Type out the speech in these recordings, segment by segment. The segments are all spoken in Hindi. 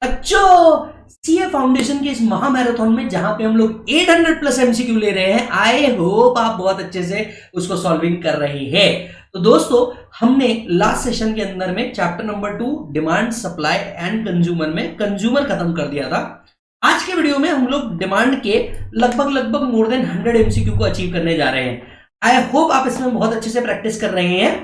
अच्छा, सीए फाउंडेशन के इस महामैराथन में जहां पे हम लोग 800 प्लस एमसीक्यू ले रहे हैं, आई होप आप बहुत अच्छे से उसको सॉल्विंग कर रहे हैं। तो दोस्तों, हमने लास्ट सेशन के अंदर में chapter number 2 demand supply and consumer में कंज्यूमर खत्म कर दिया था। आज के वीडियो में हम लोग डिमांड के लगभग मोर देन 100 एमसीक्यू को अचीव करने जा रहे हैं। आई होप आप इसमें बहुत अच्छे से प्रैक्टिस कर रहे हैं।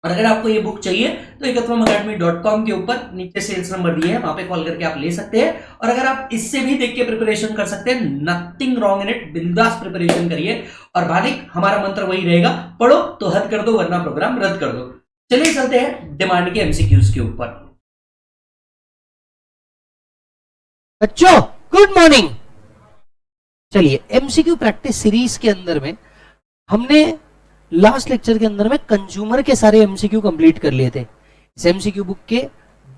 और अगर आपको ये बुक चाहिए तो ekathamacademy.com के ऊपर नीचे सेल्स नंबर दिए हैं, वहां पे कॉल करके आप ले सकते हैं। और अगर आप इससे भी देख के प्रिपरेशन कर सकते हैं, नथिंग रॉन्ग इन इट, बिंदास प्रिपरेशन करिए। और भानिक, हमारा मंत्र वही रहेगा, पढ़ो तो हद कर दो वरना प्रोग्राम रद्द कर दो। चलिए चलते हैं डिमांड के एमसीक्यूज के ऊपर। बच्चों गुड मॉर्निंग। चलिए, एमसीक्यू प्रैक्टिस सीरीज के अंदर में हमने लास्ट लेक्चर के अंदर में कंज्यूमर के सारे एमसीक्यू कंप्लीट कर लिए थे। इस एमसीक्यू बुक के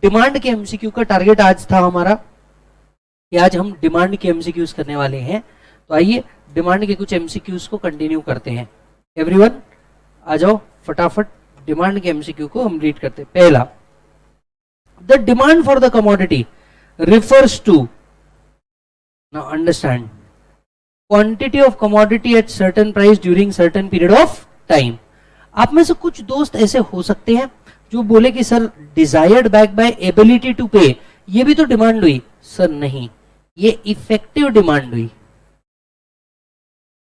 डिमांड के एमसीक्यू का टारगेट आज था हमारा कि आज हम डिमांड के एमसीक्यूज करने वाले हैं। तो आइए डिमांड के कुछ एमसीक्यूज को कंटिन्यू करते हैं। एवरीवन आ जाओ, फटाफट डिमांड के एमसीक्यू को कंप्लीट करते हैं। पहला, the demand for the commodity refers to, now understand, quantity of commodity at certain price during certain period of time। आप में से कुछ दोस्त ऐसे हो सकते हैं जो बोले कि sir desired back by ability to pay, ये भी तो डिमांड हुई। सर नहीं, ये इफेक्टिव डिमांड हुई,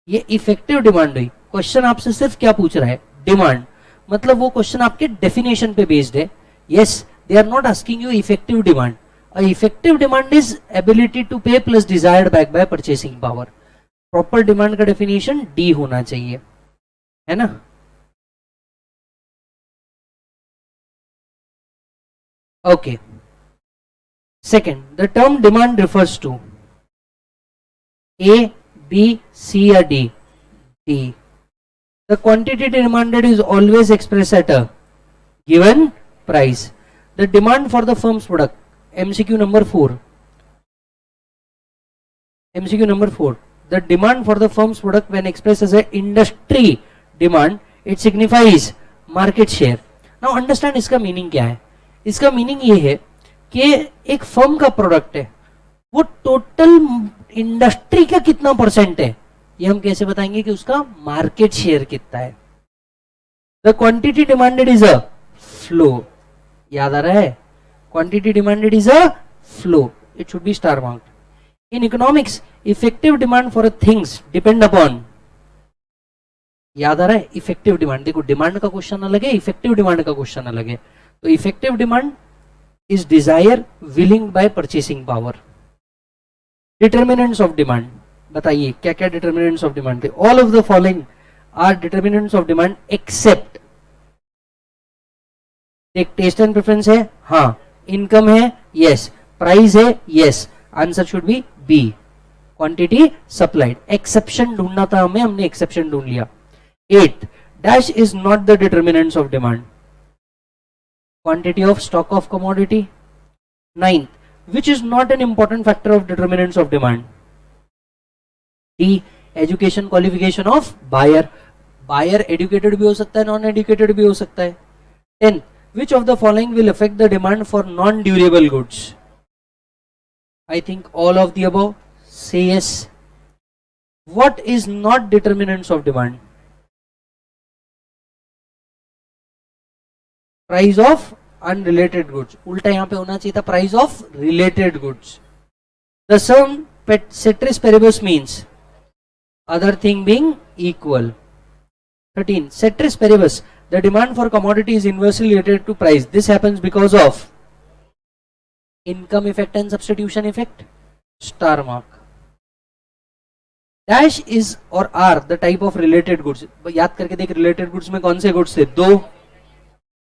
ये इफेक्टिव डिमांड हुई। क्वेश्चन आपसे सिर्फ क्या पूछ रहा है? डिमांड। मतलब वो क्वेश्चन आपके डेफिनेशन पे बेस्ड है। Yes, they are not asking you effective demand. Effective demand is ability to pay plus desired back by purchasing power. Proper demand का डेफिनेशन डी होना चाहिए, है ना। Okay, second, the term demand refers to A, B, C या D? D. The quantity demanded is always express at a given price. The demand for the firm's product, MCQ number 4, MCQ number 4, the demand for the firm's product when expressed as a industry demand, it signifies market share। now understand इसका मीनिंग क्या है। इसका मीनिंग ये है कि एक फर्म का प्रोडक्ट है, वो टोटल इंडस्ट्री का कितना परसेंट है, ये हम कैसे बताएंगे कि उसका मार्केट शेयर कितना है। The quantity demanded is a flow, याद आ रहा है? Quantity demanded is a flow. It should be star marked. In economics, effective demand for a things depend upon, याद आ रहा है? Effective demand. देखो, डिमांड का क्वेश्चन अलग है, इफेक्टिव डिमांड का क्वेश्चन अलग है। तो effective demand is desire willing by purchasing power. Determinants of demand बताइए, क्या क्या डिटर्मिनेंट्स ऑफ डिमांड थे? All of the following are determinants of demand except, एक टेस्ट एंड प्रेफरेंस है, हाँ। इनकम है, यस। प्राइस है, yes. Answer should be B, quantity supplied. Exception ढूंढना था हमें, हमने एक्सेप्शन ढूंढ लिया। 8, dash is not the determinants of demand, quantity of stock of commodity. 9, which is not an important factor of determinants of demand. D, education qualification of buyer. Buyer educated भी हो सकता है, नॉन एजुकेटेड भी हो सकता है। 10, which of the following will affect the demand for non-durable goods? I think all of the above. Say yes. What is not determinants of demand? Price of unrelated goods. उल्टा यहाँ पे होना चाहिए था price of related goods. The term ceteris paribus means other thing being equal. 13, ceteris paribus, the demand for commodity is inversely related to price. This happens because of income effect and substitution effect. Star mark. Dash is or are the type of related goods. याद करके देख, related goods में कौन से goods थे? दो,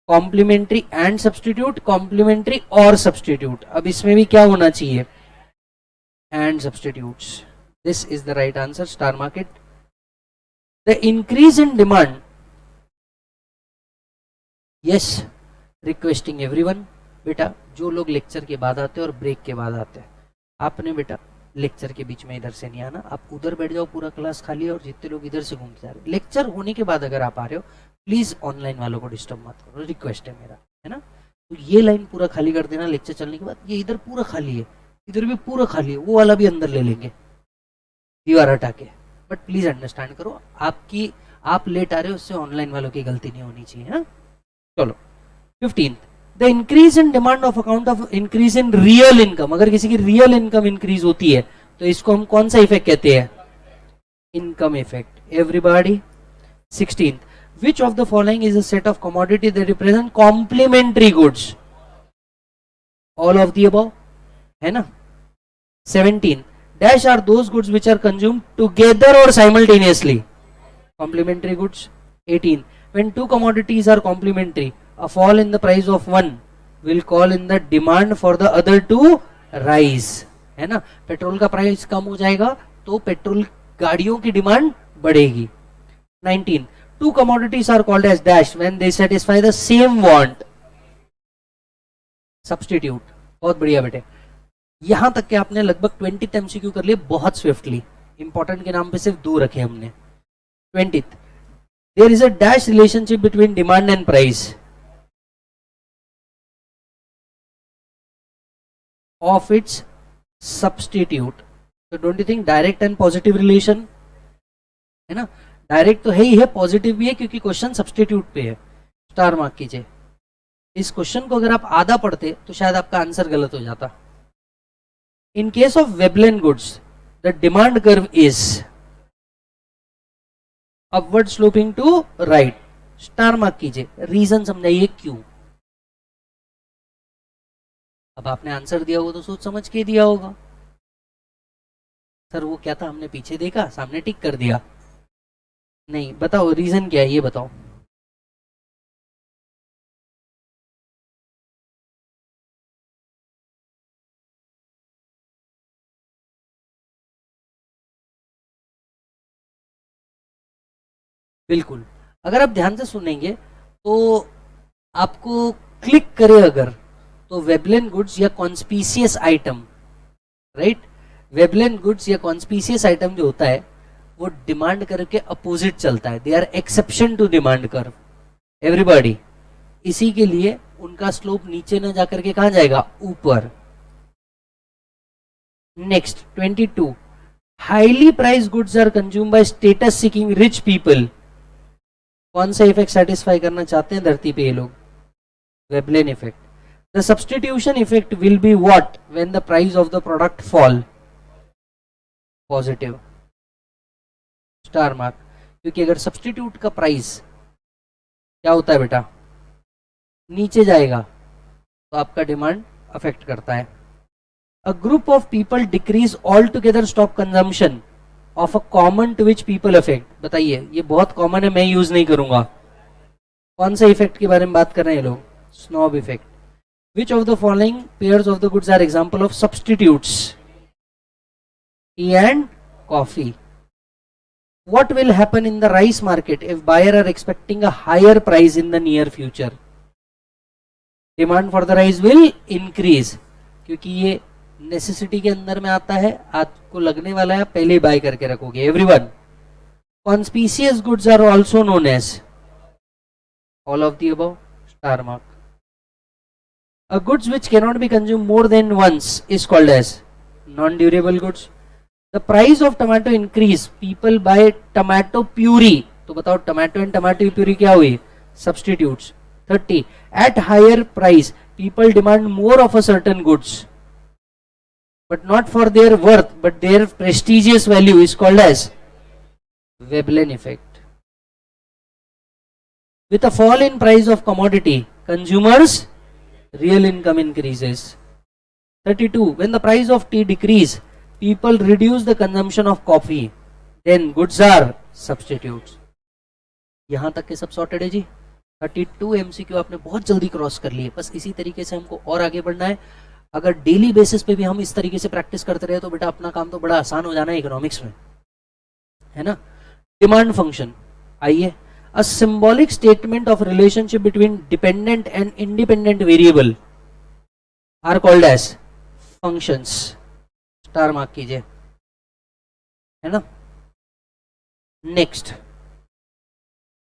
complementary and substitute, complementary और substitute। अब इसमें भी क्या होना चाहिए? And substitutes. This is the right answer. Star mark it. The increase in demand, yes, requesting everyone, बेटा जो लोग लेक्चर के बाद आते हैं और ब्रेक के बाद आते हैं, आपने बेटा लेक्चर के बीच में इधर से नहीं आना, आप उधर बैठ जाओ, पूरा क्लास खाली है और जितने लोग इधर से घूमते जा रहे हैं, लेक्चर होने के बाद अगर आप आ रहे हो, प्लीज ऑनलाइन वालों को डिस्टर्ब मत करो, रिक्वेस्ट है मेरा, है ना। तो ये लाइन पूरा खाली कर देना लेक्चर चलने के बाद, ये इधर पूरा खाली है, इधर भी पूरा खाली है, वो वाला भी अंदर ले लेंगे दीवार हटा के। बट प्लीज अंडरस्टैंड करो, आपकी आप लेट आ रहे हो उससे ऑनलाइन वालों की गलती नहीं होनी चाहिए। हाँ चलो 15th, the increase in demand of account of increase in real income. अगर किसी की रियल इनकम इंक्रीज होती है तो इसको हम कौन सा इफेक्ट कहते हैं? Income effect. Everybody 16th, which of the following is a set of commodity that represent complementary goods? All of the above, है ना? 17, dash are those goods which are consumed together or simultaneously? Complementary goods. 18, when two commodities are complementary, a fall in the price of one will call in the demand for the other to rise, है ना? पेट्रोल का प्राइस कम हो जाएगा तो पेट्रोल गाड़ियों की डिमांड बढ़ेगी। 19, two commodities are called as dash when they satisfy the same want. Substitute. बहुत बढ़िया बेटे, यहां तक के आपने लगभग 20 MCQ कर लिए बहुत स्विफ्टली। इंपॉर्टेंट के नाम पे सिर्फ 2 रखे हमने। 20th, there is a dash relationship between demand and price of its substitute. So don't you think direct and positive relation है ना? डायरेक्ट तो है ही है, पॉजिटिव भी है क्योंकि क्वेश्चन सब्स्टिट्यूट पे है। स्टार मार्क कीजिए। इस क्वेश्चन को अगर आप आधा पढ़ते तो शायद आपका आंसर गलत हो जाता। In case of Veblen goods the demand curve is upward sloping to right. Star mark कीजिए, रीजन समझाइए क्यों। अब आपने आंसर दिया होगा तो सोच समझ के दिया होगा। सर वो क्या था, हमने पीछे देखा सामने टिक कर दिया। नहीं, बताओ रीजन क्या है, ये बताओ। बिल्कुल, अगर आप ध्यान से सुनेंगे तो आपको क्लिक करे अगर, तो वेबलेन गुड्स या conspicuous item, right, Veblen goods या कॉन्स्पीशियस आइटम जो होता है वो डिमांड कर्व के अपोजिट चलता है। They are exception to demand curve. Everybody, इसी के लिए उनका स्लोप नीचे न जाकर के कहां जाएगा? ऊपर। Next 22, highly price goods are consume by status seeking rich people. कौन सा इफेक्ट सेटिस्फाई करना चाहते हैं धरती पे ये लोग? Veblen effect. The substitution effect will be what when the price of the product fall? Positive. Star mark, क्योंकि अगर सब्स्टिट्यूट का प्राइस क्या होता है बेटा? नीचे जाएगा तो आपका डिमांड अफेक्ट करता है। A group of people decrease all together stock consumption of a common to which people affect. बताइए, ये बहुत कॉमन है, मैं यूज नहीं करूंगा। कौन सा इफेक्ट के बारे में बात कर रहे हैं लोग? Snob effect. Which of the following pairs of the goods are example of substitutes? Tea and coffee. What will happen in the rice market if buyer are expecting a higher price in the near future? Demand for the rice will increase, क्योंकि ये नेसेसिटी के अंदर में आता है, आपको लगने वाला है, पहले बाय करके रखोगे। Everyone, conspicuous goods are also known as all of the above. Star mark. A goods which cannot be consumed more than once is called as non-durable goods. The price of tomato increase, people buy tomato puree. तो बताओ टमाटो एंड टमाटो प्यूरी क्या हुई? Substitutes. 30, at higher price people demand more of a certain goods but not for their worth but their prestigious value is called as Veblen effect. With a fall in price of commodity, consumers real income increases. 32, when the price of tea decrease, people reduce the consumption of coffee, then goods are substitutes. यहां तक के सब सॉर्टेड है जी। 32 MCQ आपने बहुत जल्दी क्रॉस कर लिए। बस इसी तरीके से हमको और आगे बढ़ना है। अगर डेली बेसिस पे भी हम इस तरीके से प्रैक्टिस करते रहे तो बेटा अपना काम तो बड़ा आसान हो जाना है इकोनॉमिक्स में, है ना। डिमांड फंक्शन, आइए। A symbolic statement of relationship between dependent and independent variable are called as functions. Star mark कीजिए, है ना। Next,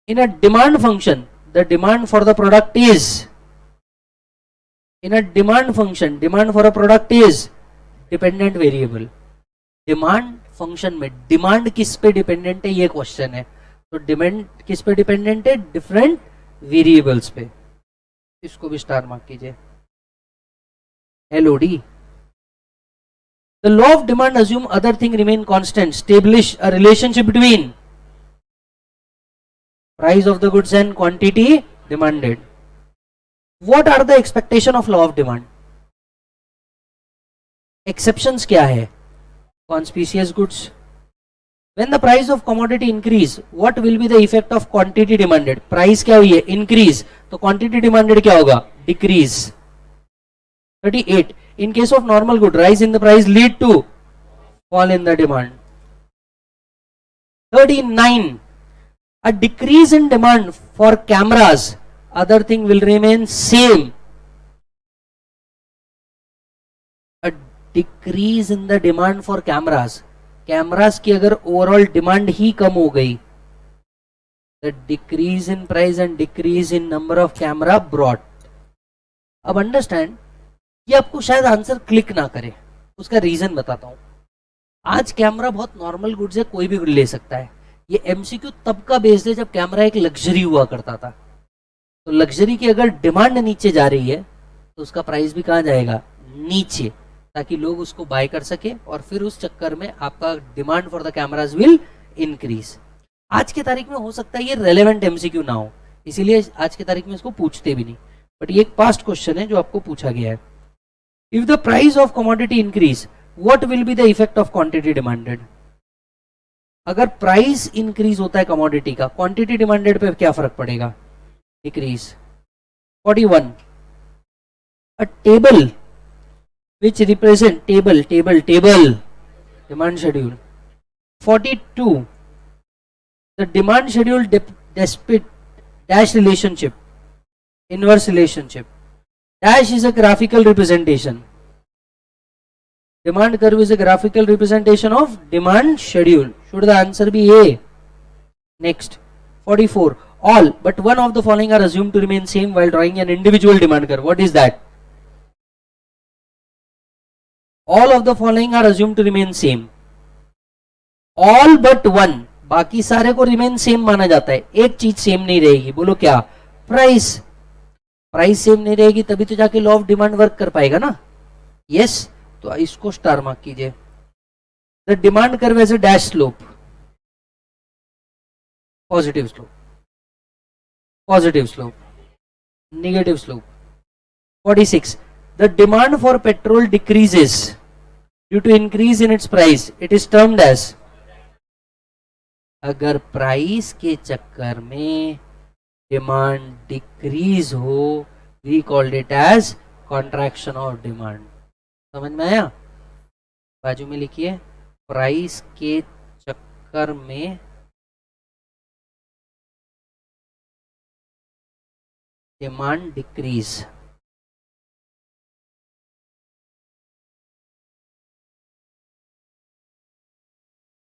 in a demand function the demand for the product is In a demand function, demand for a product is dependent variable. Demand function में डिमांड किस पे डिपेंडेंट है ये क्वेश्चन है. तो डिमांड किस पे डिपेंडेंट है? डिफरेंट वेरिएबल्स पे. इसको भी स्टार मार्क कीजिए. LOD. The law of demand assume other thing remain constant, establish a relationship between price of the goods and quantity demanded. What are the expectation of law of demand? Exceptions क्या है? Conspicuous goods. When the price of commodity increase, what will be the effect of quantity demanded? Price क्या हुई है? Increase. तो quantity demanded क्या होगा? Decrease. 38. In case of normal good, rise in the price lead to fall in the demand. 39. A decrease in demand for cameras, other thing will remain same. A decrease in the demand for cameras. Cameras की अगर ओवरऑल डिमांड ही कम हो गई, the decrease in price and decrease in number of camera brought. अब अंडरस्टैंड, ये आपको शायद आंसर क्लिक ना करे, उसका रीजन बताता हूं. आज कैमरा बहुत नॉर्मल गुड्स है, कोई भी गुड ले सकता है. ये MCQ तब का बेस्ड है जब कैमरा एक लग्जरी हुआ करता था. तो लग्जरी की अगर डिमांड नीचे जा रही है तो उसका प्राइस भी कहां जाएगा? नीचे, ताकि लोग उसको बाय कर सके और फिर उस चक्कर में आपका demand for the cameras will increase. आज के तारीख में हो सकता है ये रेलेवेंट MCQ ना हो, इसीलिए आज के तारीख में इसको पूछते भी नहीं, बट ये एक पास्ट क्वेश्चन है जो आपको पूछा गया है. If the price of commodity increase, what will be the effect of quantity demanded? अगर प्राइस इंक्रीज होता है कमोडिटी का, क्वांटिटी डिमांडेड पे क्या फर्क पड़ेगा? Decrease. 41. A table which represent table demand schedule. 42. The demand schedule dash relationship, inverse relationship. Dash is a graphical representation. Demand curve is a graphical representation of demand schedule. Should the answer be A? Next. 44. All but one of the following are assumed to remain same while drawing an individual demand curve. What is that? All of the following are assumed to remain same. All but one, बाकी सारे को remain same माना जाता है. एक चीज सेम नहीं रहेगी, बोलो क्या? प्राइस. प्राइस सेम नहीं रहेगी तभी तो जाके लॉ ऑफ डिमांड वर्क कर पाएगा ना. यस, तो इसको स्टार मार्क कीजिए. The demand curve has a dash slope, positive slope, positive slope, negative slope. 46. The demand for petrol decreases due to increase in its price. It is termed as. अगर प्राइस के चक्कर में डिमांड डिक्रीज हो, we called it as contraction of demand. समझ में आया? बाजू में लिखिए, प्राइस के चक्कर में demand decrease.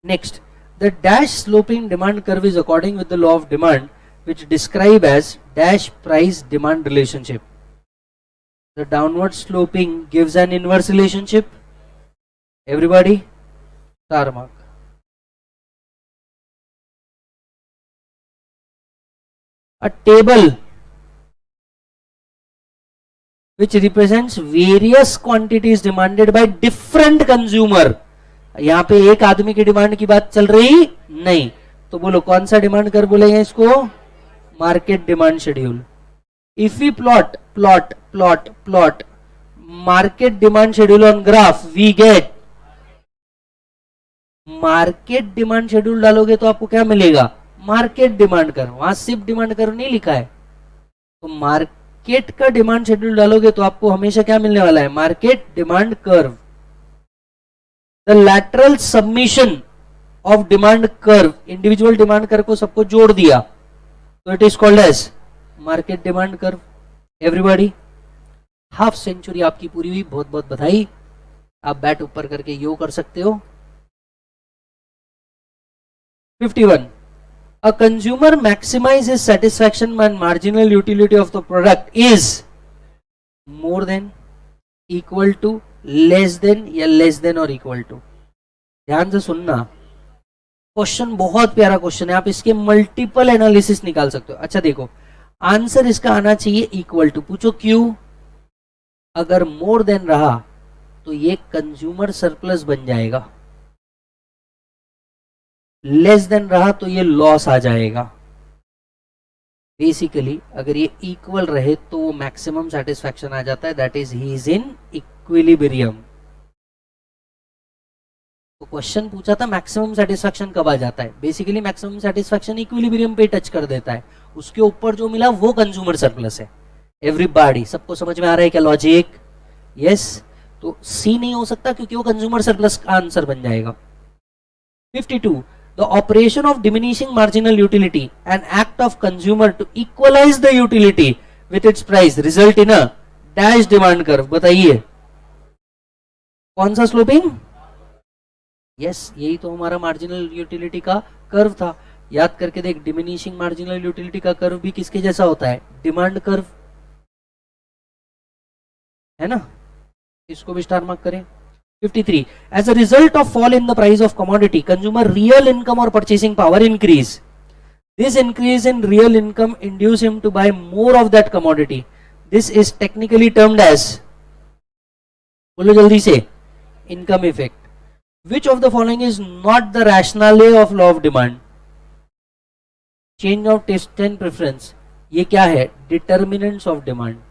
Next, the dash sloping demand curve is according with the law of demand, which describe as dash price demand relationship. The downward sloping gives an inverse relationship. Everybody, star mark. A table which represents various quantities demanded by different consumer. यहां पे एक आदमी की डिमांड की बात चल रही नहीं, तो बोलो कौन सा डिमांड कर बोलेंगे इसको? Market demand schedule. If we plot market demand schedule on graph, we get market demand schedule. डालोगे तो आपको क्या मिलेगा? मार्केट डिमांड कर. वहां सिर्फ डिमांड कर नहीं लिखा है, तो मार्केट का डिमांड शेड्यूल डालोगे तो आपको हमेशा क्या मिलने वाला है? Market demand curve. The lateral submission of demand curve, individual demand curve को सबको जोड़ दिया, तो it is called as market demand curve. Everybody, half century आपकी पूरी हुई, बहुत बहुत बधाई. आप बैट ऊपर करके यो कर सकते हो. 51. A consumer maximizes satisfaction and marginal utility of the product is. More than, equal to, less than या लेस देन और इक्वल टू। ध्यान से सुनना, क्वेश्चन बहुत प्यारा क्वेश्चन है, आप इसके मल्टीपल एनालिसिस निकाल सकते हो। अच्छा देखो, आंसर इसका आना चाहिए इक्वल टू। पूछो क्यों? अगर मोर देन रहा तो ये कंज्यूमर सरप्लस बन जाएगा, लेस देन रहा तो ये लॉस आ जाएगा। बेसिकली अगर ये इक्वल रहे तो वो मैक्सिमम सेटिस्फैक्शन आ जाता है, that is he is in equilibrium. तो क्वेश्चन पूछा था मैक्सिमम सेटिस्फैक्शन कब आ जाता है। बेसिकली मैक्सिमम सेटिस्फैक्शन इक्विलिब्रियम पे टच कर देता है, उसके ऊपर जो मिला वो कंज्यूमर सरप्लस है। एवरीबॉडी, सबको समझ में आ रहा है क्या लॉजिक? यस। तो सी नहीं हो सकता क्योंकि वो कंज्यूमर सरप्लस का आंसर बन जाएगा। 52, the operation of diminishing marginal utility, an act of consumer to equalize the utility with its price, result in a dash demand curve। बताइए कौन सा स्लोपिंग? यस, यही तो हमारा मार्जिनल यूटिलिटी का कर्व था। याद करके देख, डिमिनिशिंग मार्जिनल यूटिलिटी का कर्व भी किसके जैसा होता है? डिमांड कर्व, है ना? इसको भी स्टार मार्क करें। 53, as a result of fall in the price of commodity, consumer real income or purchasing power increase. This increase in real income induce him to buy more of that commodity. This is technically termed as, बोलो जल्दी से, income effect. Which of the following is not the rationale of law of demand? Change of taste and preference, ये क्या है? Determinants of demand।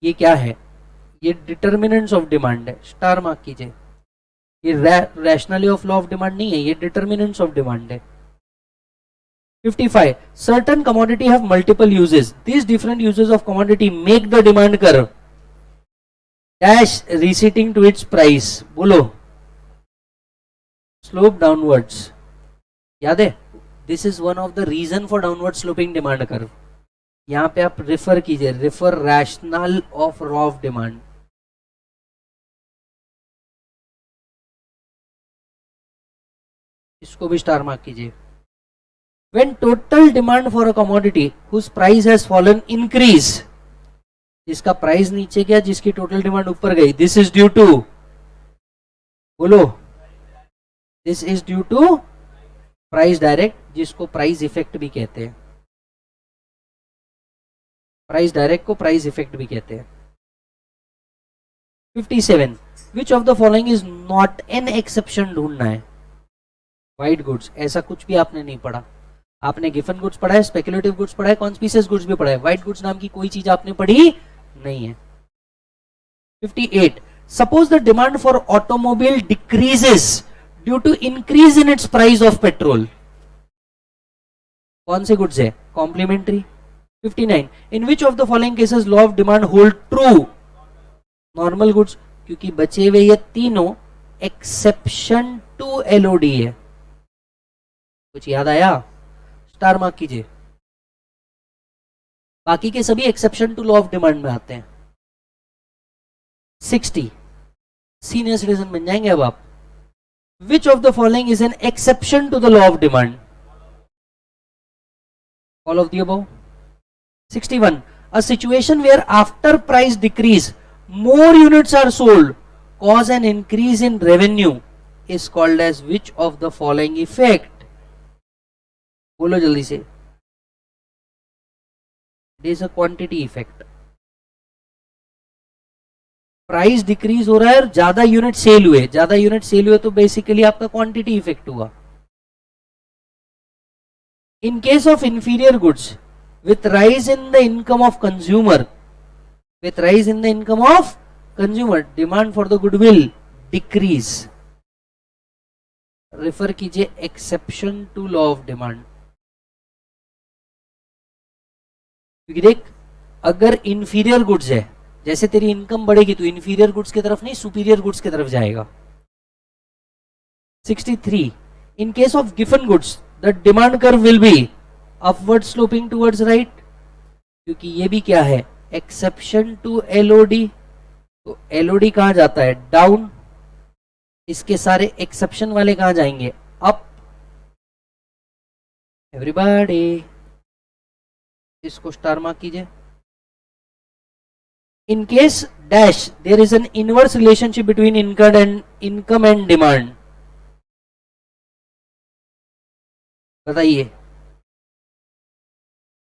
ये क्या है? ये डिटर्मिनेंट्स ऑफ डिमांड है, स्टार मार्क कीजिए। ये rationally of law of demand नहीं है, ये डिटर्मिनेंट्स ऑफ डिमांड है। 55, certain commodity have multiple uses, this different uses of commodity make the demand curve dash receding to its price. बोलो, स्लोप डाउनवर्ड्स। याद है, this is one of the reason for downward sloping demand curve. यहां पे आप रिफर कीजिए, refer rational of law of demand. इसको भी स्टार मार्क कीजिए। When total demand for a commodity whose price has fallen increase, जिसका प्राइस नीचे गया, जिसकी टोटल डिमांड ऊपर गई, दिस इज ड्यू टू, बोलो, this is due to price direct, जिसको प्राइस इफेक्ट भी कहते हैं। प्राइस डायरेक्ट को प्राइस इफेक्ट भी कहते हैं। 57, which of the following is not an exception ढूंढना है। वाइट गुड्स, ऐसा कुछ भी आपने नहीं पढ़ा। आपने गिफन गुड्स पढ़ा है, स्पेकुलेटिव गुड्स पढ़ा है, कॉन्स्पिशियस गुड्स भी पढ़ा है, व्हाइट गुड्स नाम की कोई चीज आपने पढ़ी नहीं है। 58, suppose the demand for automobile decreases due to increase in its price of petrol. कौन से गुड्स है? Complementary. 59, in which of the following cases law of demand hold true? Normal goods, क्योंकि बचे हुए ये तीनों एक्सेप्शन टू एलओडी है। कुछ याद आया? स्टार मार्क कीजिए। बाकी के सभी exception to law of demand में आते हैं। 60, सीनियर सिटीजन बन जाएंगे अब आप। Which of the following is an exception to the law of demand? All of the above. 61, a situation where after price decrease more units are sold cause an increase in revenue is called as which of the following effect? बोलो जल्दी से। It is a quantity effect। Price decrease हो रहा है और ज्यादा यूनिट सेल हुए, ज्यादा यूनिट सेल हुए तो बेसिकली आपका क्वांटिटी इफेक्ट हुआ। इन case of inferior goods with rise in the income of consumer, with rise in the income of consumer, demand for the good will decrease। Refer कीजिए exception to law of demand. क्योंकि देख, अगर इंफीरियर गुड्स है, जैसे तेरी इनकम बढ़ेगी तो इंफीरियर गुड्स की तरफ नहीं, सुपीरियर गुड्स की तरफ जाएगा। 63, in case of given goods the demand curve will be upward sloping towards right, क्योंकि ये भी क्या है? Exception to LOD. तो एलओडी कहां जाता है? डाउन। इसके सारे एक्सेप्शन वाले कहां जाएंगे? अप। एवरीबॉडी, इसको स्टार मार्क कीजिए। In case dash, there is an inverse relationship between income and demand. बताइए.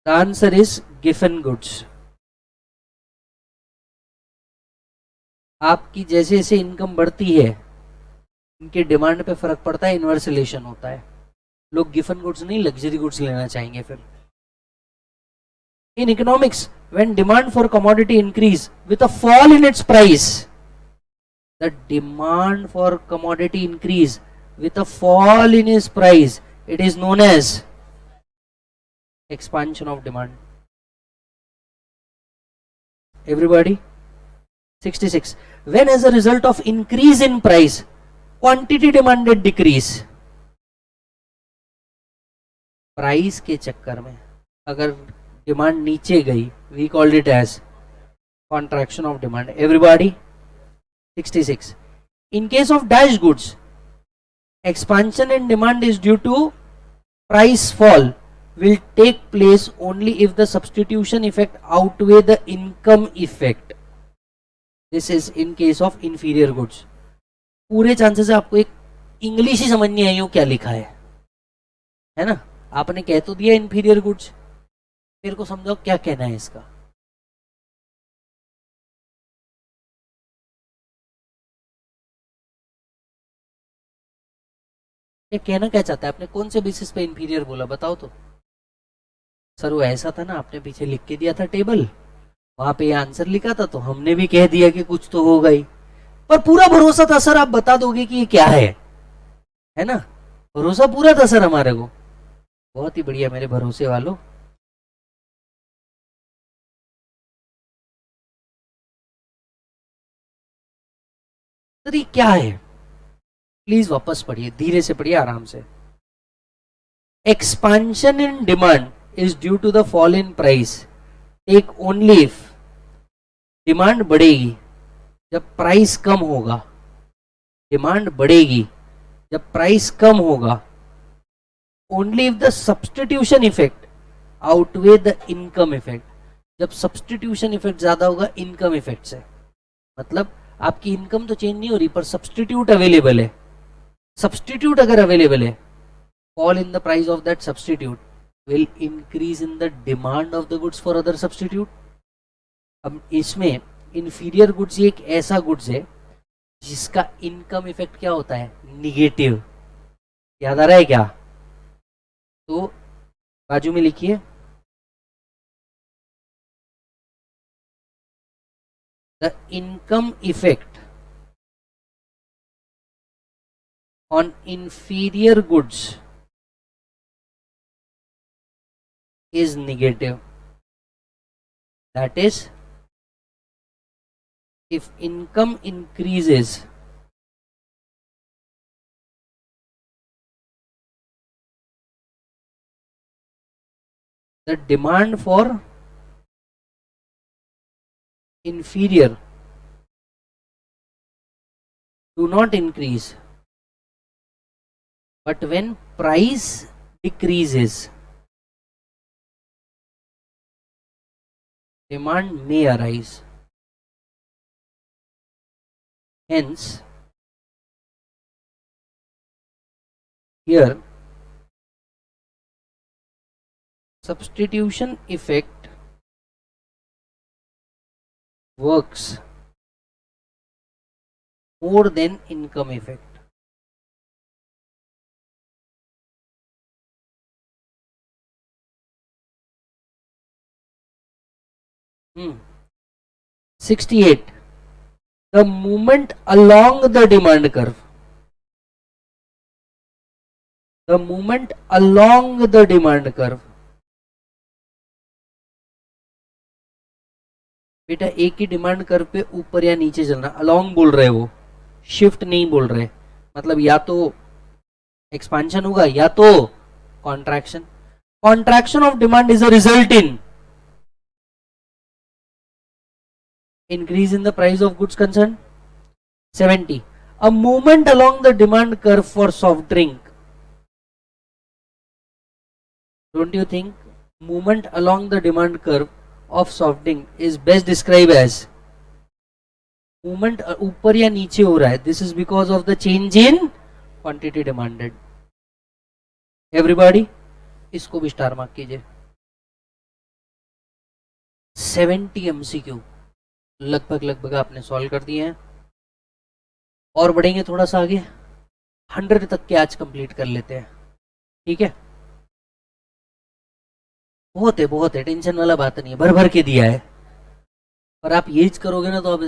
The answer is Giffen goods. आपकी जैसे जैसे इनकम बढ़ती है, इनके डिमांड पे फर्क पड़ता है, इनवर्स रिलेशन होता है. लोग गिफन गुड्स नहीं, लग्जरी गुड्स लेना चाहेंगे फिर. In economics, when demand for commodity increase with a fall in its price, the demand for commodity increase with a fall in its price, it is known as expansion of demand. Everybody? 66. When as a result of increase in price, quantity demanded decrease. Price के चक्कर में अगर डिमांड नीचे गई, we called it as contraction of demand. Everybody? 66. In case of dash goods, expansion in demand is due to price fall will take place only if the substitution effect outweigh the income effect. This is in case of inferior goods. पूरे चांसेस है आपको एक इंग्लिश ही समझ नहीं आई हो क्या लिखा है ना. आपने कह तो दिया इंफीरियर गुड्स, मेरे को समझाओ क्या कहना है इसका. ये कहना क्या चाहता है? आपने कौन से बेसिस पे इंफीरियर बोला बताओ तो. सर वो ऐसा था ना, आपने पीछे लिख के दिया था टेबल, वहां पे आंसर लिखा था, तो हमने भी कह दिया कि कुछ तो होगा ही. पर पूरा भरोसा था सर आप बता दोगे कि ये क्या है ना. भरोसा पूरा था सर हमारे को. बहुत ही बढ़िया मेरे भरोसे वालों. सर ये क्या है? प्लीज वापस पढ़िए, धीरे से पढ़िए, आराम से. Expansion in demand is due to the fall in price. Take only if demand बढ़ेगी जब प्राइस कम होगा. डिमांड बढ़ेगी जब प्राइस कम होगा. Only if the substitution effect outweigh the income effect. जब सब्सटीट्यूशन इफेक्ट ज्यादा होगा इनकम इफेक्ट से. मतलब आपकी इनकम तो चेंज नहीं हो रही पर सब्सटीट्यूट अवेलेबल है. सब्सटीट्यूट अगर अवेलेबल है, fall in the price of that substitute will increase in the demand of the goods for other substitute. अब इसमें इंफीरियर गुड्स एक ऐसा गुड्स है जिसका इनकम इफेक्ट क्या होता है? निगेटिव. याद आ रहा है क्या? तो बाजू में लिखिए, the income effect on inferior goods is negative. That is, if income increases, the demand for inferior do not increase. But when price decreases, demand may arise. Hence, here substitution effect works more than income effect. 68. The movement along the demand curve. The movement along the demand curve. बेटा एक ही डिमांड कर्व पे ऊपर या नीचे चलना. अलोंग बोल रहे वो, शिफ्ट नहीं बोल रहे. मतलब या तो एक्सपांशन होगा या तो contraction. Contraction of demand is a result in increase in the price of goods concerned. 70. A movement along the demand curve for soft drink. Don't you think movement along the demand curve of soft drink is best described as movement ऊपर या नीचे हो रहा है, this is because of the change in quantity demanded. Everybody इसको भी स्टार मार्क कीजिए। 70 एमसीक्यू लगभग आपने सॉल्व कर दिए हैं, और बढ़ेंगे थोड़ा सा आगे, 100 तक के आज कंप्लीट कर लेते हैं, ठीक है। बहुत है, टेंशन वाला बात नहीं है, भर भर के दिया है, और आप ये करोगे ना तो अब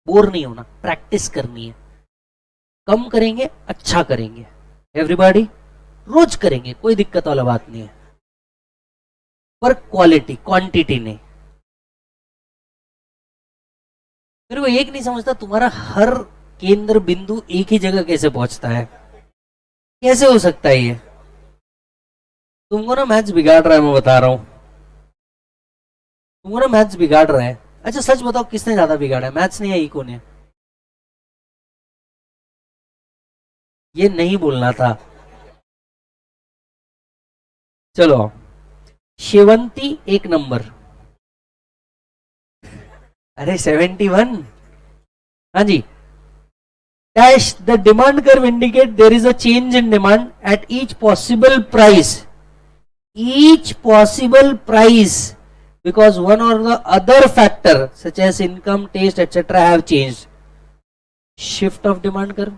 बोर नहीं होना, प्रैक्टिस करनी है, कम करेंगे अच्छा करेंगे, एवरीबॉडी रोज करेंगे, कोई दिक्कत वाला बात नहीं है, पर क्वालिटी क्वांटिटी नहीं। फिर वो एक नहीं समझता तुम्हारा हर केंद्र बिंदु एक ही जगह कैसे पहुंचता है, कैसे हो सकता है ये? तुमको ना मैथ्स बिगाड़ रहा है, मैं बता रहा हूं, तुमको ना मैथ्स बिगाड़ रहा है। अच्छा सच बताओ किसने ज्यादा बिगाड़ा है, मैथ्स ने या इको ने? ये नहीं बोलना था। चलो शेवंती एक नंबर, अरे 71, हाँ जी। Dash, the demand curve indicate there is a change in demand at each possible price. Each possible price, because one or the other factor such as income, taste, etc. have changed. Shift of demand curve,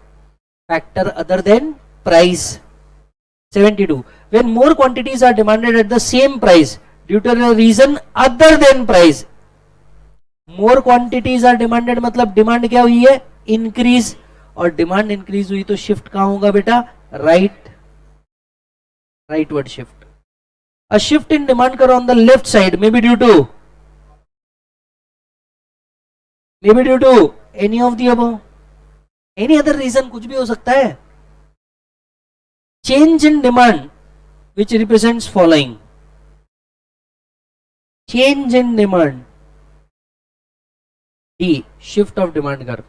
factor other than price. 72. When more quantities are demanded at the same price due to a reason other than price. More quantities are demanded मतलब डिमांड क्या हुई है? इंक्रीज, और डिमांड इंक्रीज हुई तो शिफ्ट कहां होगा बेटा? Rightward shift. A shift in demand curve on the left side may be due to any of the above, any other reason, कुछ भी हो सकता है। Change in demand which represents following, change in demand, D shift of demand curve,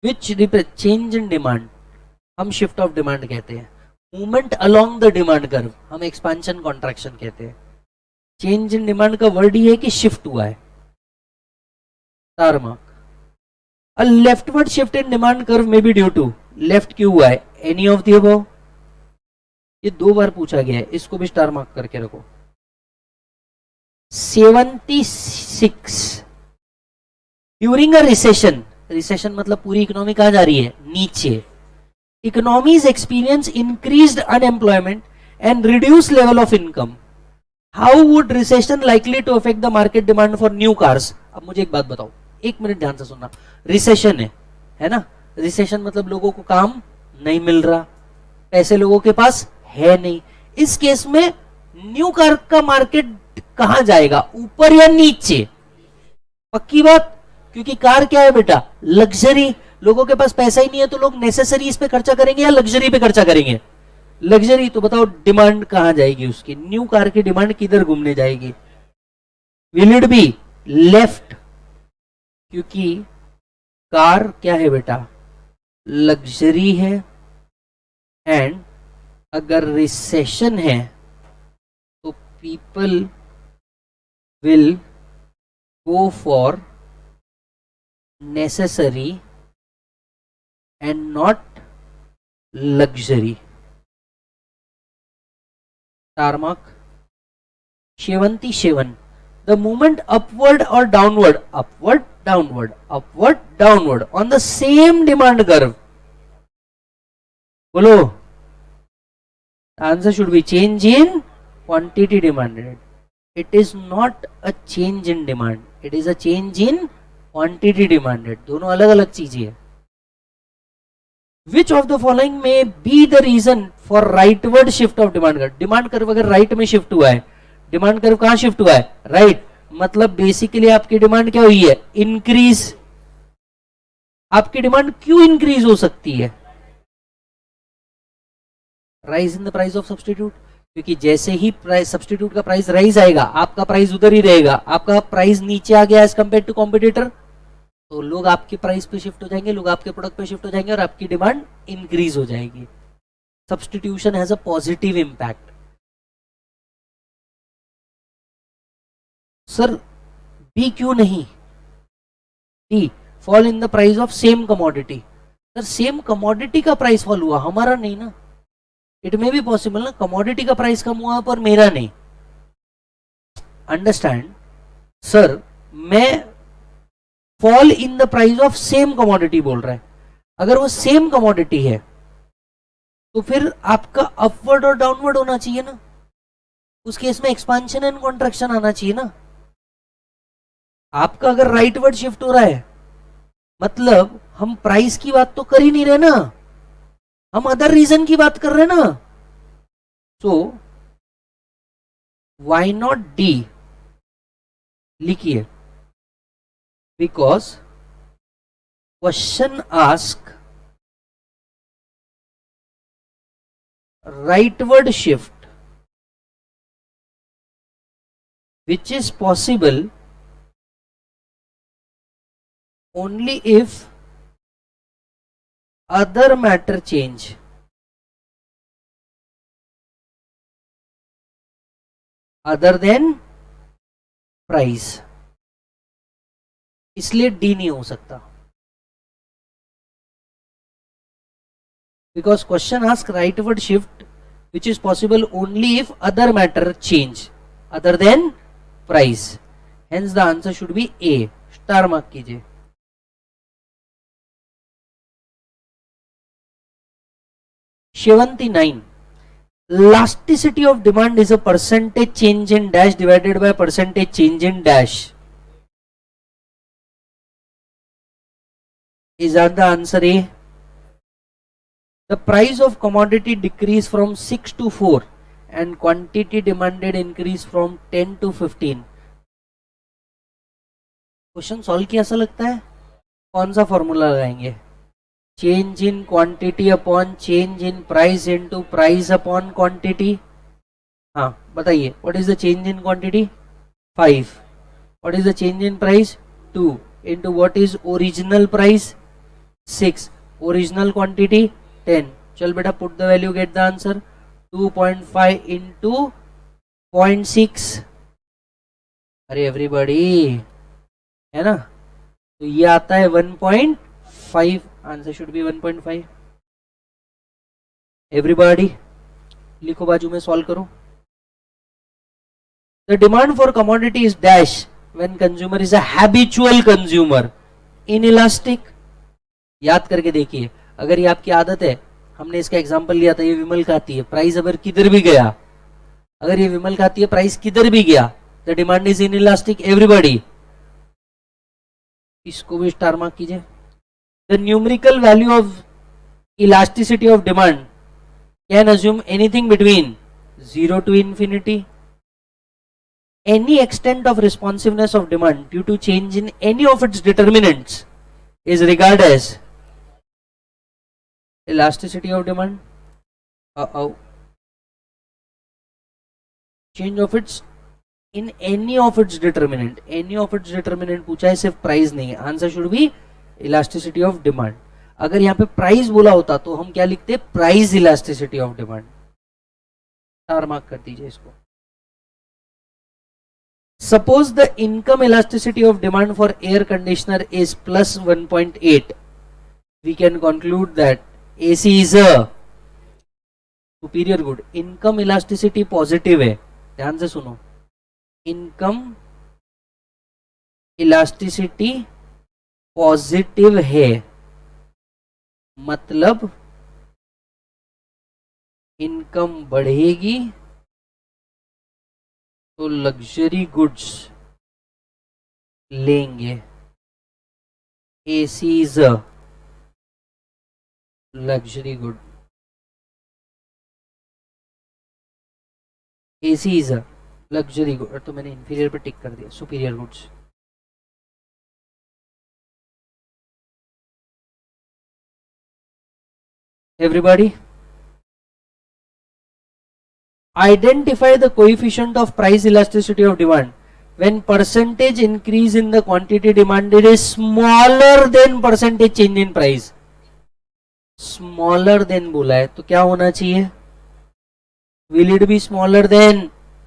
which change in demand हम शिफ्ट ऑफ डिमांड कहते हैं, movement along the demand curve हम एक्सपेंशन कॉन्ट्रैक्शन कहते हैं। चेंज इन डिमांड का वर्ड ही है कि शिफ्ट हुआ है, star mark. A leftward shift in demand curve में बी ड्यू टू, लेफ्ट क्यों हुआ है? एनी ऑफ द अबव, ये 2 बार पूछा गया है, इसको भी स्टार मार्क करके रखो। 76 ड्यूरिंग अ रिसेशन, रिसेशन मतलब पूरी इकोनॉमी कहां जा रही है? नीचे। Economies experience increased unemployment and reduce level of income, how would recession likely to affect the market demand for new cars? अब मुझे एक बात बताओ, 1 मिनट ध्यान से सुनना। रिसेशन है ना, रिसेशन मतलब लोगों को काम नहीं मिल रहा, पैसे लोगों के पास है नहीं, इस केस में न्यू कार का मार्केट कहां जाएगा? ऊपर या नीचे? पक्की बात, क्योंकि कार क्या है बेटा? लग्जरी, लोगों के पास पैसा ही नहीं है तो लोग नेसेसरीज पे खर्चा करेंगे या लग्जरी पे खर्चा करेंगे? लग्जरी। तो बताओ डिमांड कहां जाएगी उसकी? न्यू कार की डिमांड किधर घूमने जाएगी? विल इट बी लेफ्ट, क्योंकि कार क्या है बेटा? लग्जरी है, एंड अगर रिसेशन है तो people will go for necessary and not luxury. Star mark. Shevanti Shevan, the movement upward or downward, upward downward on the same demand curve. Bolo, the answer should be change in quantity demanded. It is not a change in demand, it is a change in quantity demanded, दोनों अलग अलग चीजें हैं। विच ऑफ द फॉलोइंग में be the reason for rightward shift of demand curve? Demand curve अगर राइट में शिफ्ट हुआ है, डिमांड कर्व कहां शिफ्ट हुआ है? राइट, मतलब बेसिकली आपकी डिमांड क्या हुई है? इंक्रीज। आपकी डिमांड क्यों इंक्रीज हो सकती है? Rise in the price of substitute, क्योंकि जैसे ही प्राइस सब्सटीट्यूट का प्राइस राइज आएगा, आपका प्राइस उधर ही रहेगा, आपका प्राइस नीचे आ गया एज कंपेयर टू कॉम्पिटिटर, तो लोग आपके प्राइस पे शिफ्ट हो जाएंगे, लोग आपके प्रोडक्ट पे शिफ्ट हो जाएंगे और आपकी डिमांड इंक्रीज हो जाएगी। Substitution has a positive impact. Sir B क्यों नहीं? D fall in the price of same commodity. Sir same commodity का प्राइस फॉल हुआ, हमारा नहीं ना. इट मे बी पॉसिबल ना कमोडिटी का प्राइस कम हुआ पर मेरा नहीं. अंडरस्टैंड सर, मैं fall in the price of same commodity बोल रहा है. अगर वो सेम कमोडिटी है तो फिर आपका अपवर्ड और डाउनवर्ड होना चाहिए ना. उस केस में एक्सपांशन एंड कॉन्ट्रैक्शन आना चाहिए ना. आपका अगर राइटवर्ड शिफ्ट हो रहा है मतलब हम प्राइस की बात तो कर ही नहीं रहे ना, हम अदर रीजन की बात कर रहे हैं ना. सो व्हाई नॉट डी लिखिए, because question ask rightward shift which is possible only if other matter change. Other than price. इसलिए डी नहीं हो सकता. Because question asks rightward shift which is possible only if other matter change other than price. Hence the answer should be A. Star mark कीजिए. Shivanti 9. Elasticity of demand is a percentage change in dash divided by percentage change in dash. Is that the answer A? The price of commodity decrease from 6 to 4 and quantity demanded increase from 10 to 15. Question solve किया ऐसा लगता है. कौन सा फॉर्मूला लगाएंगे? Change in quantity upon change in price into price upon quantity. हाँ बताइए, what is the change in quantity? 5. What is the change in price? 2 into what is original price? 6. Original quantity 10. चल बेटा put the value, get the answer. 2.5 into 0.6. अरे एवरीबॉडी है ना, तो ये आता है 1.5. Answer should B 1.5. एवरीबॉडी लिखो, बाजू में सॉल्व करो. The demand for commodity is dash when consumer is a habitual consumer, inelastic. याद करके देखिए, अगर ये आपकी आदत है, हमने इसका एग्जांपल लिया था, ये विमल खाती है, प्राइस अगर किधर भी गया, अगर ये विमल खाती है प्राइस किधर भी गया, the demand is inelastic. Everybody इसको भी स्टार मार्क कीजिए. The numerical value of elasticity of demand can assume anything between 0 to infinity. Any extent of responsiveness of demand due to change in any of its determinants is regarded as elasticity of demand. Change of its in any of its determinant. Any of its determinant पूछा है, सिर्फ प्राइस नहीं है. Answer should B elasticity of demand. अगर यहाँ पे प्राइस बोला होता तो हम क्या लिखते? Price elasticity of demand. Star mark कर दीजिए इसको. Suppose the income elasticity of demand for air conditioner is plus 1.8. We can conclude that AC is a superior good. Income elasticity positive है, ध्यान से सुनो. Income elasticity पॉजिटिव है, मतलब इनकम बढ़ेगी तो लग्जरी गुड्स लेंगे. AC is a luxury good. AC is a luxury good. तो मैंने इंफीरियर पे टिक कर दिया, superior goods. Everybody identify the coefficient of price elasticity of demand when percentage increase in the quantity demanded is smaller than percentage change in price. Smaller than बोला है तो क्या होना चाहिए? Will it be smaller than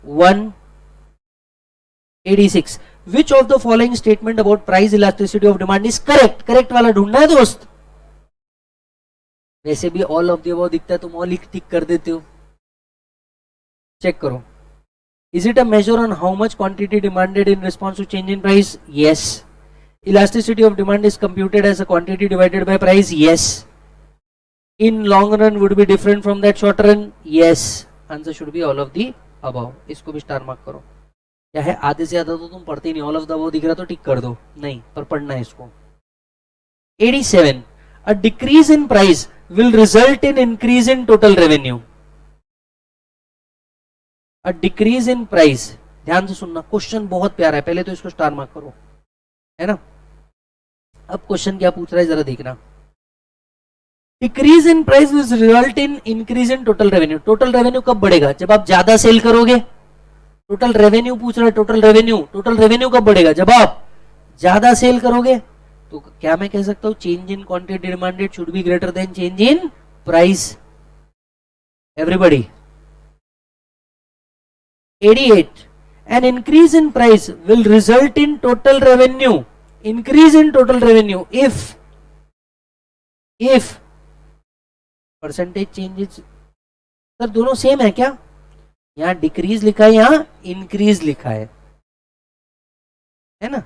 186? Which of the following statement about price elasticity of demand is correct? Correct वाला ढूंढना है दोस्त। वैसे भी ऑल ऑफ द अबव दिखता है, तुम ऑल टिक कर देते हो। चेक करो। Is it a measure on how much quantity demanded in response to change in price? Yes. Elasticity of demand is computed as a quantity divided by price? Yes. In long run would be different from that short run? Yes. Answer should be all of the above. इसको भी स्टार मार्क करो। क्या है, आधे से ज्यादा तो तुम पढ़ते ही नहीं, ऑल ऑफ द अबव दिख रहा तो टिक कर दो, नहीं पर पढ़ना है इसको। 87. A decrease in price will result in increase in total revenue. A decrease in price, ध्यान से सुनना, क्वेश्चन बहुत प्यारा है, पहले तो इसको स्टार मार्क करो, है ना। अब क्वेश्चन क्या पूछ रहा है जरा देखना। Decrease in price will result in increase in total revenue. Total revenue कब बढ़ेगा? जब आप ज्यादा सेल करोगे। टोटल रेवेन्यू पूछ रहा है, टोटल रेवेन्यू। टोटल रेवेन्यू कब बढ़ेगा? जब आप ज्यादा सेल करोगे। तो क्या मैं कह सकता हूं change in quantity demanded should be greater than change in price? Everybody. 88. An increase in price will result in total revenue. Increase in total revenue if percentage changes। Sir दोनों सेम है क्या? यहां डिक्रीज लिखा है, यहां इंक्रीज लिखा है ना।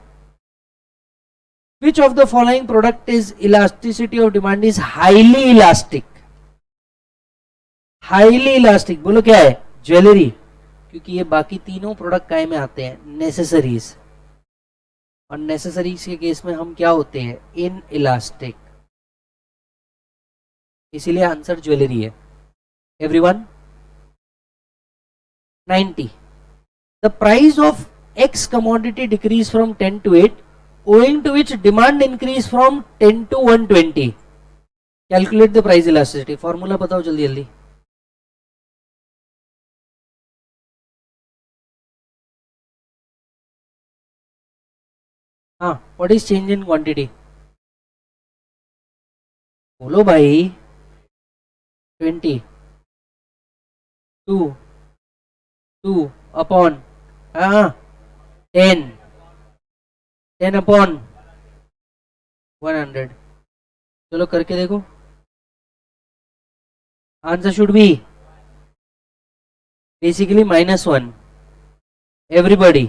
Which of the following product is elasticity of demand is highly elastic? Highly elastic बोलो क्या है? ज्वेलरी, क्योंकि ये बाकी तीनों प्रोडक्ट काय में आते हैं? नेसेसरीज। और नेसेसरीज के केस में हम क्या होते हैं? इन इलास्टिक, इसीलिए आंसर ज्वेलरी है। Everyone. 90. The price of x commodity decrease from 10 to 8 owing to which demand increase from 10 to 120. Calculate the price elasticity. Formula बताओ जल्दी जल्दी। हाँ, what is change in quantity? बोलो भाई। 20 2 अपॉन 10 अपॉन 100। चलो करके देखो। Answer should B basically -1। Everybody.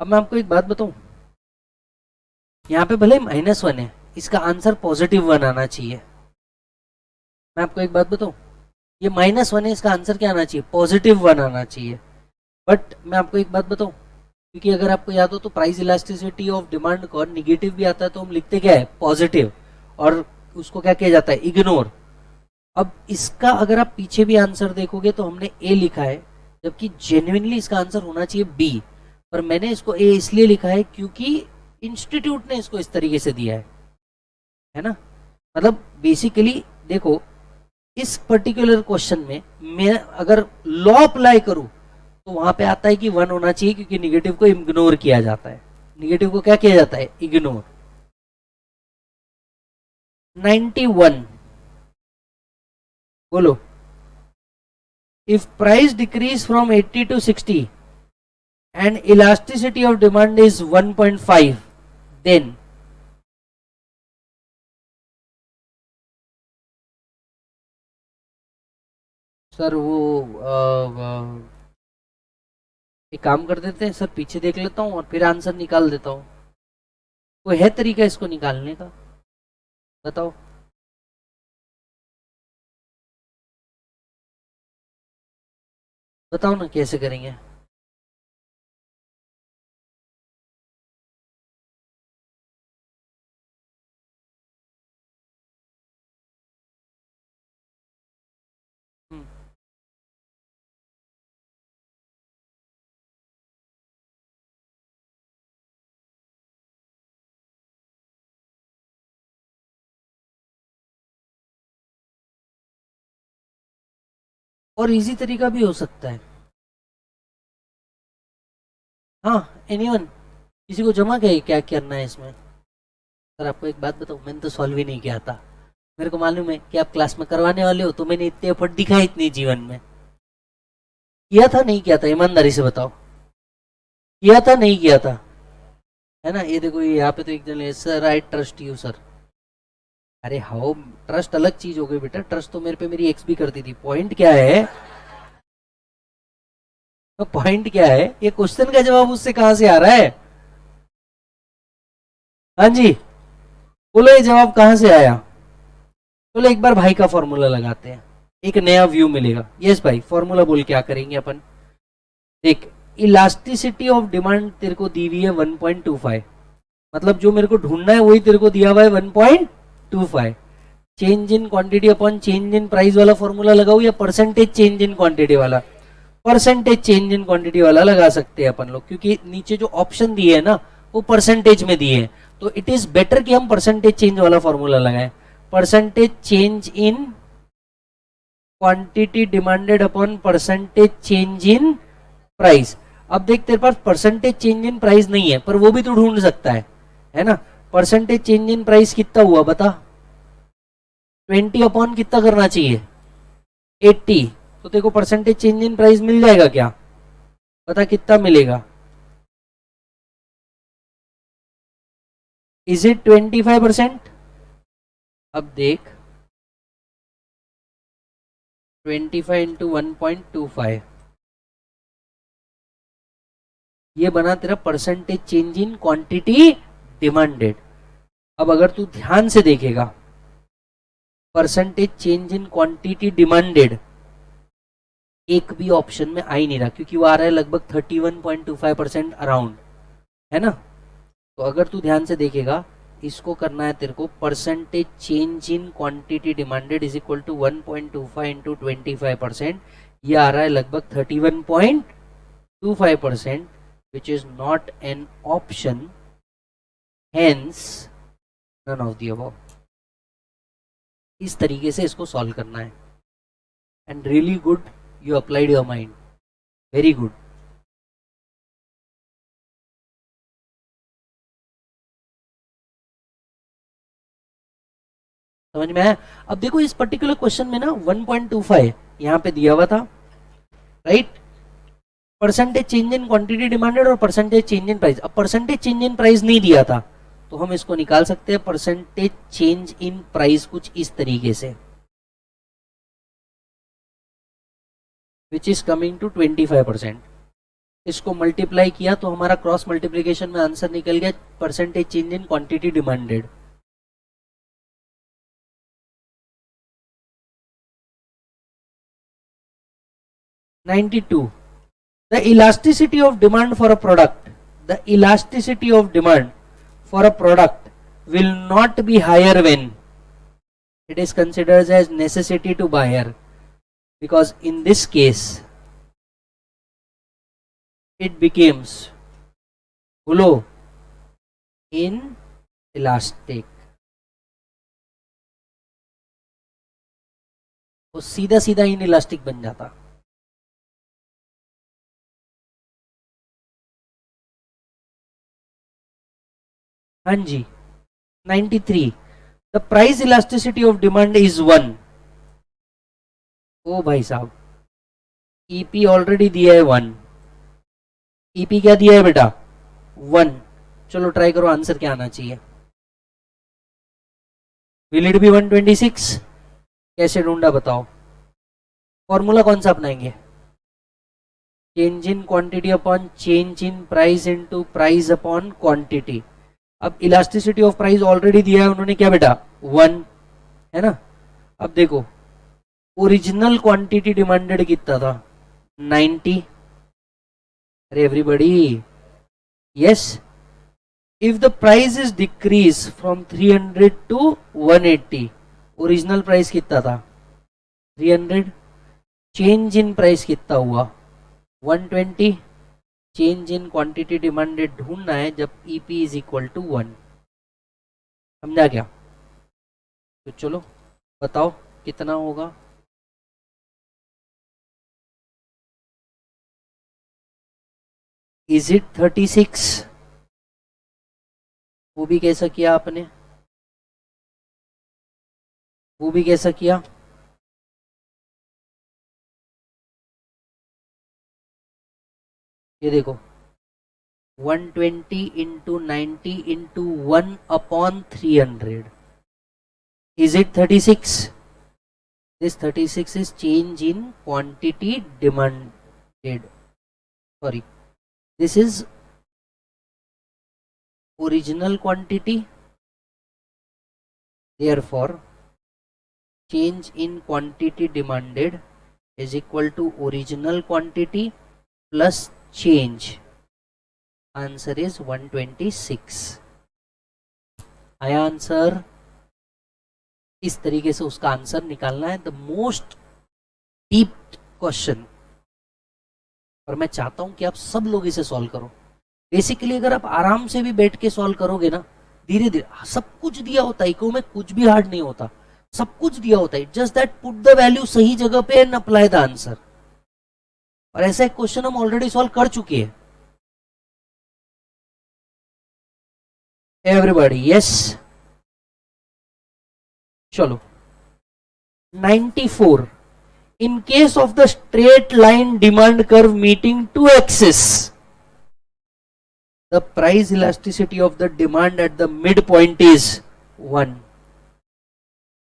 अब मैं आपको एक बात बताऊं, यहाँ पे भले -1 है, इसका आंसर +1 आना चाहिए। मैं आपको एक बात बताऊं, ये -1 है, इसका आंसर क्या आना चाहिए? +1 आना चाहिए। बट मैं आपको एक बात बताऊं, क्योंकि अगर आपको याद हो तो प्राइस इलास्टिसिटी ऑफ डिमांड को निगेटिव भी आता है तो हम लिखते क्या है? पॉजिटिव, और उसको क्या किया जाता है? इग्नोर। अब इसका अगर आप पीछे भी आंसर देखोगे तो हमने ए लिखा है, जबकि जेन्युइनली इसका आंसर होना चाहिए बी, पर मैंने इसको ए इसलिए लिखा है क्योंकि इंस्टीट्यूट ने इसको इस तरीके से दिया है ना। मतलब बेसिकली देखो, इस पर्टिकुलर क्वेश्चन में मैं अगर लॉ अप्लाई करूं तो वहां पे आता है कि 1 होना चाहिए, क्योंकि निगेटिव को इग्नोर किया जाता है। निगेटिव को क्या किया जाता है? इग्नोर। 91 बोलो। If price decrease from 80 to 60 and elasticity of demand is 1.5, then sir वो एक काम कर देते हैं सर, पीछे देख लेता हूँ और फिर आंसर निकाल देता हूँ। कोई है तरीका इसको निकालने का? बताओ। बताओ ना कैसे करेंगे। और इजी तरीका भी हो सकता है। हाँ, एनीवन, किसी को जमा क्या करना है इसमें? सर आपको एक बात बताऊं, मैंने तो सॉल्व ही नहीं किया था। मेरे को मालूम है कि आप क्लास में करवाने वाले हो, तो मैंने इतने एफर्ट दिखाए इतने जीवन में। किया था नहीं किया था? ईमानदारी से बताओ। किया था नहीं किया था, है ना। ये देखो, ये यहाँ पे तो एक जन sir I trust you sir. अरे हाउ, ट्रस्ट अलग चीज हो गई बेटा, ट्रस्ट तो मेरे पे मेरी एक्स भी करती थी। पॉइंट क्या है, तो पॉइंट क्या है, ये क्वेश्चन का जवाब उससे कहां से आ रहा है। हाँ जी, बोलो ये जवाब कहां से आया। चलो एक बार भाई का फॉर्मूला लगाते हैं, एक नया व्यू मिलेगा। यस भाई, फॉर्मूला बोल क्या करेंगे अपन। देख, इलास्टिसिटी ऑफ डिमांड तेरे को दी हुई है 1.25, मतलब जो मेरे को ढूंढना है वही तेरे को दिया हुआ है 1.25। Change in quantity upon change in price वाला फॉर्मूला लगाऊ या परसेंटेज चेंज इन क्वांटिटी वाला। परसेंटेज चेंज इन क्वांटिटी वाला लगा सकते हैं अपन लोग, क्योंकि नीचे जो ऑप्शन दिए है ना वो परसेंटेज में दिए हैं, तो इट इज बेटर कि हम परसेंटेज चेंज वाला फॉर्मूला लगाएं। Percentage change in quantity demanded upon percentage change in price. अब देख, तेरे पास परसेंटेज चेंज इन प्राइस नहीं है, पर वो भी तू ढूंढ सकता है ना। परसेंटेज चेंज इन प्राइस कितना हुआ बता, 20 अपॉन कितना करना चाहिए, 80। तो देखो परसेंटेज चेंज इन प्राइस मिल जाएगा क्या, पता कितना मिलेगा। Is it 25%। अब देख 25 इंटू 1.25, ये बना तेरा percentage change in quantity demanded. अब अगर तू ध्यान से देखेगा, percentage change in quantity demanded एक भी ऑप्शन में आ ही नहीं रहा, क्योंकि वो आ रहा है लगभग 31.25% अराउंड, है ना। तो अगर तू ध्यान से देखेगा, इसको करना है तेरे को, percentage change in quantity demanded is equal to 1.25 into 25%, ये आ रहा है लगभग 31.25%, which is not an option, hence none of the above। इस तरीके से इसको सॉल्व करना है, and really good, you applied your mind, very good. समझ में आया। अब देखो इस पर्टिकुलर क्वेश्चन में ना 1.25 यहां पे दिया हुआ था, right. Percentage change in quantity demanded और परसेंटेज चेंज इन प्राइस। अब परसेंटेज चेंज इन प्राइस नहीं दिया था, तो हम इसको निकाल सकते हैं परसेंटेज चेंज इन प्राइस कुछ इस तरीके से, विच इज कमिंग टू 25%। इसको मल्टीप्लाई किया तो हमारा क्रॉस मल्टीप्लीकेशन में आंसर निकल गया percentage change in quantity demanded. The elasticity of demand for a product, the elasticity of demand for a product will not be higher when it is considered as necessity to buyer, because in this case it becomes hollow inelastic। वो सीधा सीधा इनइलास्टिक बन जाता। हाँ जी, 93। The price elasticity of demand is 1। ओ भाई साहब, ईपी ऑलरेडी दिया है 1। ईपी क्या दिया है बेटा, 1। चलो ट्राई करो, आंसर क्या आना चाहिए। Will it be 126? कैसे ढूंढा बताओ, फॉर्मूला कौन सा अपनाएंगे। Change in quantity upon change in price into price upon quantity. अब इलास्टिसिटी ऑफ प्राइस ऑलरेडी दिया है उन्होंने, क्या बेटा, 1, है ना। अब देखो ओरिजिनल क्वांटिटी डिमांडेड कितना था, 90। अरे everybody, yes. If the price is decrease from 300 to 180, original price कितना था, 300। चेंज इन प्राइस कितना हुआ, 120। चेंज इन क्वांटिटी डिमांडेड ढूंढना है जब ईपी इज इक्वल टू 1। समझा क्या। तो चलो बताओ कितना होगा। Is it 36? वो भी कैसा किया आपने, वो भी कैसा किया। ये देखो 120 into 90 into 1 upon 300. Is it 36? This 36 is change in quantity demanded. Sorry, this is original quantity. Therefore, change in quantity demanded is equal to original quantity plus change. Answer is 126. आया आंसर? इस तरीके से उसका आंसर निकालना है. The most deep question. और मैं चाहता हूं कि आप सब लोग इसे सॉल्व करो. बेसिकली अगर आप आराम से भी बैठ के सॉल्व करोगे ना, धीरे धीरे, सब कुछ दिया होता है, इको में कुछ भी हार्ड नहीं होता, सब कुछ दिया होता है. Just that put the value सही जगह पे एंड अप्लाई द आंसर. और ऐसा एक क्वेश्चन हम ऑलरेडी सॉल्व कर चुके हैं. Everybody yes? चलो 94. In case of the straight line demand curve meeting two axes, the price elasticity of the demand at the midpoint is 1.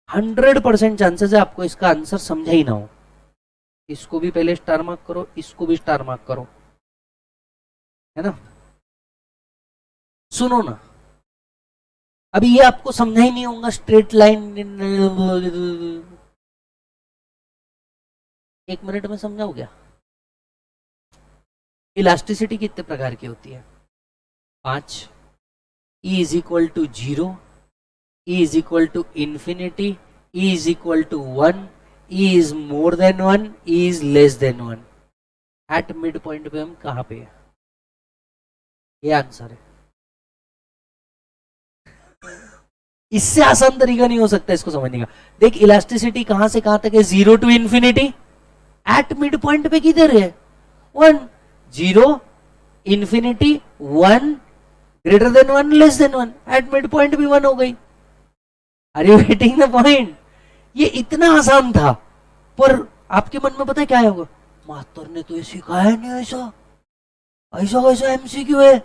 100% chances है आपको इसका आंसर समझा ही ना हो. इसको भी पहले स्टार मार्क करो, इसको भी स्टार मार्क करो, है ना. सुनो ना, अभी ये आपको समझा ही नहीं होगा स्ट्रेट लाइन. एक मिनट में समझाओ क्या? इलास्टिसिटी कितने प्रकार की होती है? 5. E is equal to 0, E is equal to infinity, E is equal to 1, E is more than 1, E is less than 1. At mid point पे हम कहां पे है? ये आंसर है. इससे आसान तरीका नहीं हो सकता इसको समझने का. देख, इलास्टिसिटी कहां से कहां तक है? 0 to infinity. At mid point पे किधर है? 1. 0 infinity 1 greater than 1 less than 1. At mid point भी 1 हो गई. Are you getting the point? ये इतना आसान था. पर आपके मन में पता है क्या होगा? मास्टर ने तो ये सिखाया नहीं, ऐसा ऐसा कैसा एमसीक्यू है?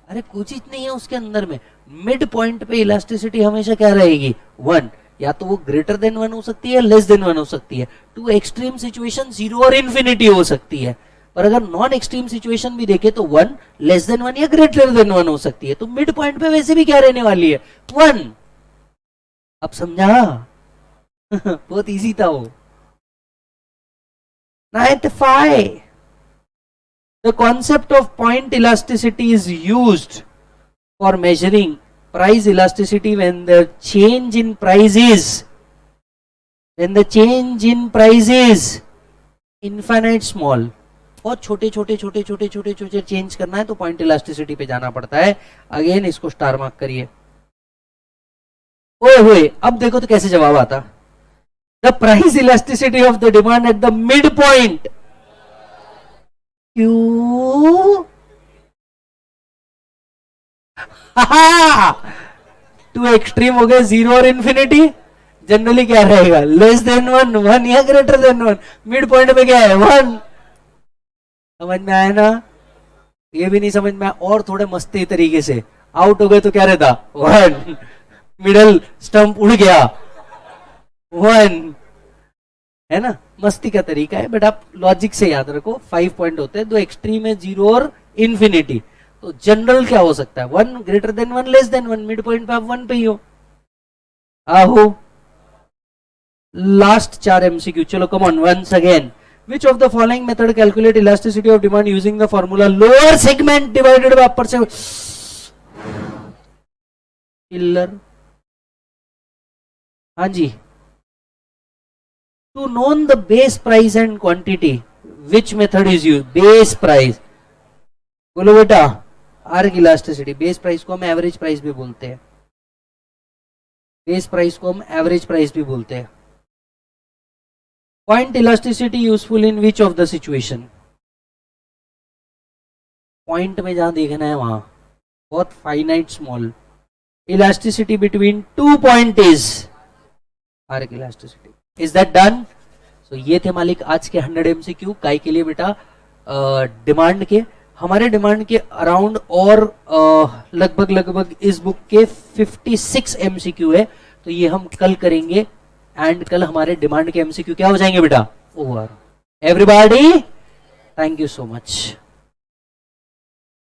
अरे कुछ ही नहीं है उसके अंदर में. मिड पॉइंट पे इलास्टिसिटी हमेशा क्या रहेगी? 1. या तो वो ग्रेटर देन 1 हो सकती है, लेस देन 1 हो सकती है. टू एक्सट्रीम सिचुएशन 0 और इंफिनिटी हो सकती है. पर अगर नॉन एक्सट्रीम सिचुएशन भी देखे तो 1 लेस देन 1 या ग्रेटर देन 1 हो सकती है. तो मिड पॉइंट पे वैसे भी क्या रहने वाली है? 1. अब समझा? बहुत इजी था वो. 95. The concept of point elasticity is used for measuring price elasticity when the change in price is infinite small. बहुत छोटे छोटे चेंज करना है तो पॉइंट इलास्टिसिटी पे जाना पड़ता है. अगेन इसको स्टार मार्क करिए. ओए होए, अब देखो तो कैसे जवाब आता. The price elasticity of the demand at the mid point. क्यों? टू एक्सट्रीम हो गए 0 और इंफिनिटी. जनरली क्या रहेगा? लेस देन 1, 1 या ग्रेटर देन 1. मिड पॉइंट पे क्या है? 1. समझ में आया ना? ये भी नहीं समझ में आया और थोड़े मस्ती तरीके से आउट हो गए तो क्या रहता? 1. मिडल स्टंप उड़ गया, 1, है ना. मस्ती का तरीका है, बट आप लॉजिक से याद रखो. 5 पॉइंट होते हैं. दो एक्सट्रीम है 0 और इंफिनिटी. तो जनरल क्या हो सकता है? 1 greater than 1 less than 1. Mid point पे आप 1 पे ही हो. आहो, लास्ट 4 एमसीक्यू. चलो come on, once again. Which of the following method calculate elasticity of demand using the formula lower segment divided by upper segment? Killer. हाँ जी. To know the base price and quantity, which method is used? Base price. बोलो बेटा. Arc elasticity. बेस प्राइस को हम एवरेज प्राइस भी बोलते हैं. बेस प्राइस को हम एवरेज प्राइस भी बोलते हैं. Point elasticity useful in which of the situation? Point में जहां देखना है वहां. बहुत finite small. Elasticity between 2 point is arc elasticity. Is that done? So ये थे मालिक आज के 100 MCQ. काय के लिए बेटा? डिमांड के. हमारे डिमांड के अराउंड और लगभग इस बुक के 56 MCQ है, तो ये हम कल करेंगे एंड कल हमारे डिमांड के MCQ क्या हो जाएंगे बेटा, over. Everybody thank you so much.